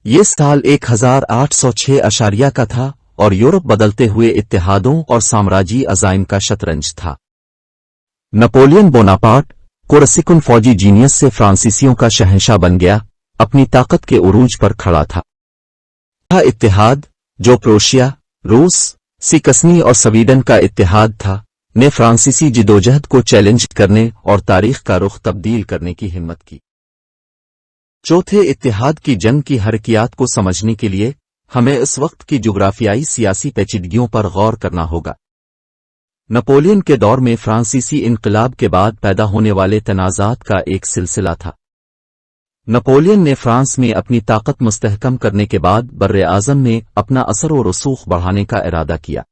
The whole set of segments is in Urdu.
یہ سال 1806 کا تھا اور یورپ بدلتے ہوئے اتحادوں اور سامراجی عزائم کا شطرنج تھا۔ نپولین بوناپارٹ کورسیکن فوجی جینیس سے فرانسیسیوں کا شہنشاہ بن گیا، اپنی طاقت کے عروج پر کھڑا تھا۔ یہ اتحاد، جو پروشیا، روس، سیکسنی اور سویڈن کا اتحاد تھا، نے فرانسیسی جدوجہد کو چیلنج کرنے اور تاریخ کا رخ تبدیل کرنے کی ہمت کی۔ چوتھے اتحاد کی جنگ کی حرکیات کو سمجھنے کے لیے ہمیں اس وقت کی جغرافیائی سیاسی پیچیدگیوں پر غور کرنا ہوگا۔ نپولین کے دور میں فرانسیسی انقلاب کے بعد پیدا ہونے والے تنازعات کا ایک سلسلہ تھا۔ نپولین نے فرانس میں اپنی طاقت مستحکم کرنے کے بعد براعظم میں اپنا اثر و رسوخ بڑھانے کا ارادہ کیا۔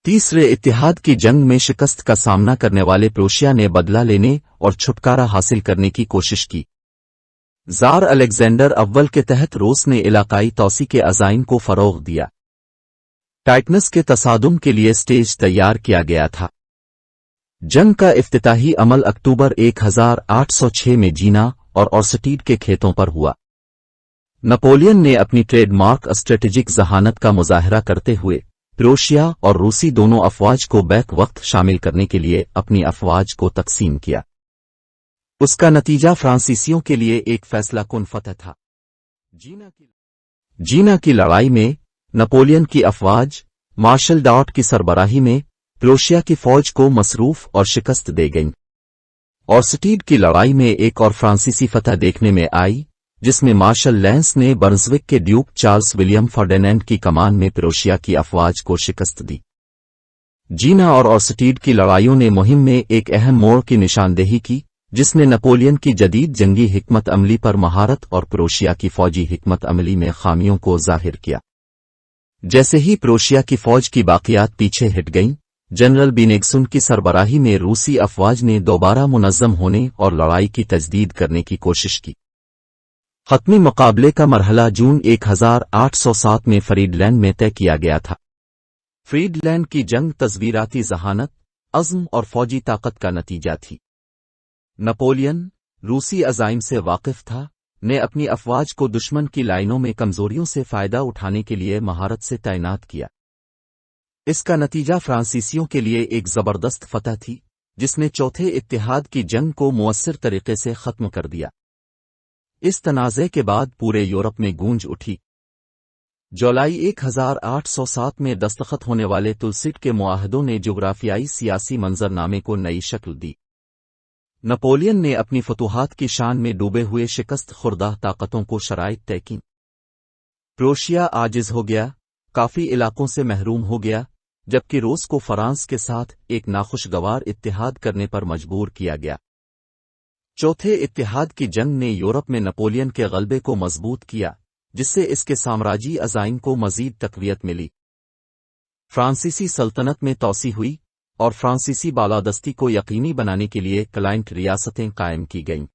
تیسرے اتحاد کی جنگ میں شکست کا سامنا کرنے والے پروشیا نے بدلہ لینے اور چھٹکارا حاصل کرنے کی کوشش کی۔ زار الیگزینڈر اول کے تحت روس نے علاقائی توسیع کے عزائم کو فروغ دیا۔ ٹائٹنس کے تصادم کے لیے سٹیج تیار کیا گیا تھا۔ جنگ کا افتتاحی عمل اکتوبر 1806 میں جینا اور اورسٹیڈ کے کھیتوں پر ہوا۔ نپولین نے اپنی ٹریڈ مارک اسٹریٹجک ذہانت کا مظاہرہ کرتے ہوئے پروشیا اور روسی دونوں افواج کو بیک وقت شامل کرنے کے لیے اپنی افواج کو تقسیم کیا۔ اس کا نتیجہ فرانسیسیوں کے لیے ایک فیصلہ کن فتح تھا۔ جینا کی لڑائی میں نپولین کی افواج مارشل ڈاٹ کی سربراہی میں پروشیا کی فوج کو مصروف اور شکست دے گئیں۔ اورسٹیڈ کی لڑائی میں ایک اور فرانسیسی فتح دیکھنے میں آئی، جس میں مارشل لینس نے برنزوک کے ڈیوک چارلس ولیم فرڈینینڈ کی کمان میں پروشیا کی افواج کو شکست دی۔ جینا اور اورسٹیڈ کی لڑائیوں نے مہم میں ایک اہم موڑ کی نشاندہی کی، جس نے نپولین کی جدید جنگی حکمت عملی پر مہارت اور پروشیا کی فوجی حکمت عملی میں خامیوں کو ظاہر کیا۔ جیسے ہی پروشیا کی فوج کی باقیات پیچھے ہٹ گئیں، جنرل بینگسن کی سربراہی میں روسی افواج نے دوبارہ منظم ہونے اور لڑائی کی تجدید کرنے کی کوشش کی۔ حتمی مقابلے کا مرحلہ جون 1807 میں فریڈ لینڈ میں طے کیا گیا تھا۔ فریڈ لینڈ کی جنگ تصویراتی ذہانت، عزم اور فوجی طاقت کا نتیجہ تھی۔ نپولین، روسی عزائم سے واقف تھا، نے اپنی افواج کو دشمن کی لائنوں میں کمزوریوں سے فائدہ اٹھانے کے لیے مہارت سے تعینات کیا۔ اس کا نتیجہ فرانسیسیوں کے لیے ایک زبردست فتح تھی، جس نے چوتھے اتحاد کی جنگ کو مؤثر طریقے سے ختم کر دیا۔ اس تنازع کے بعد پورے یورپ میں گونج اٹھی۔ جولائی 1807 میں دستخط ہونے والے تلسٹ کے معاہدوں نے جغرافیائی سیاسی منظر نامے کو نئی شکل دی۔ نپولین نے اپنی فتوحات کی شان میں ڈوبے ہوئے شکست خوردہ طاقتوں کو شرائط طے کیں۔ پروشیا عاجز ہو گیا، کافی علاقوں سے محروم ہو گیا، جبکہ روس کو فرانس کے ساتھ ایک ناخوشگوار اتحاد کرنے پر مجبور کیا گیا۔ چوتھے اتحاد کی جنگ نے یورپ میں نپولین کے غلبے کو مضبوط کیا، جس سے اس کے سامراجی عزائم کو مزید تقویت ملی۔ فرانسیسی سلطنت میں توسیع ہوئی اور فرانسیسی بالادستی کو یقینی بنانے کے لیے کلائنٹ ریاستیں قائم کی گئیں۔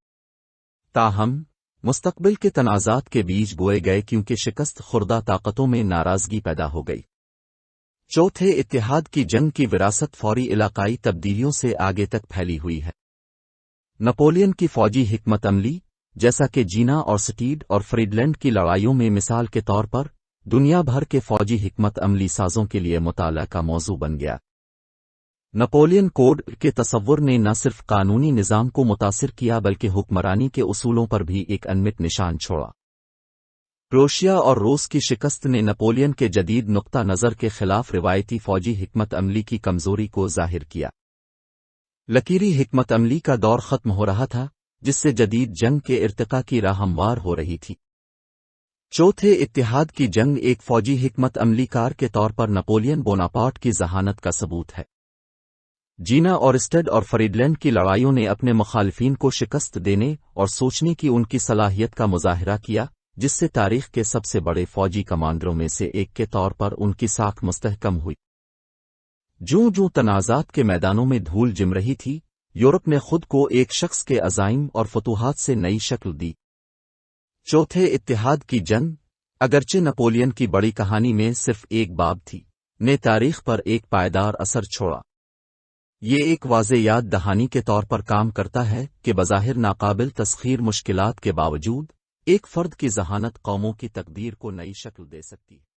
تاہم، مستقبل کے تنازعات کے بیج بوئے گئے کیونکہ شکست خوردہ طاقتوں میں ناراضگی پیدا ہو گئی۔ چوتھے اتحاد کی جنگ کی وراثت فوری علاقائی تبدیلیوں سے آگے تک پھیلی ہوئی ہے۔ نپولین کی فوجی حکمت عملی، جیسا کہ جینا اور سٹیڈ اور فریڈلینڈ کی لڑائیوں میں مثال کے طور پر، دنیا بھر کے فوجی حکمت عملی سازوں کے لیے مطالعہ کا موضوع بن گیا۔ نپولین کوڈ کے تصور نے نہ صرف قانونی نظام کو متاثر کیا بلکہ حکمرانی کے اصولوں پر بھی ایک انمٹ نشان چھوڑا۔ پروشیا اور روس کی شکست نے نپولین کے جدید نقطہ نظر کے خلاف روایتی فوجی حکمت عملی کی کمزوری کو ظاہر کیا۔ لکیری حکمت عملی کا دور ختم ہو رہا تھا، جس سے جدید جنگ کے ارتقاء کی راہ ہموار ہو رہی تھی۔ چوتھے اتحاد کی جنگ ایک فوجی حکمت عملی کار کے طور پر نپولین بوناپارٹ کی ذہانت کا ثبوت ہے۔ جینا اورسٹیڈ اور فریڈلینڈ کی لڑائیوں نے اپنے مخالفین کو شکست دینے اور سوچنے کی ان کی صلاحیت کا مظاہرہ کیا، جس سے تاریخ کے سب سے بڑے فوجی کمانڈروں میں سے ایک کے طور پر ان کی ساکھ مستحکم ہوئی۔ جوں جوں تنازعات کے میدانوں میں دھول جم رہی تھی، یورپ نے خود کو ایک شخص کے عزائم اور فتوحات سے نئی شکل دی۔ چوتھے اتحاد کی جنگ، اگرچہ نپولین کی بڑی کہانی میں صرف ایک باب تھی، نے تاریخ پر ایک پائیدار اثر چھوڑا۔ یہ ایک واضح یاد دہانی کے طور پر کام کرتا ہے کہ بظاہر ناقابل تسخیر مشکلات کے باوجود ایک فرد کی ذہانت قوموں کی تقدیر کو نئی شکل دے سکتی ہے۔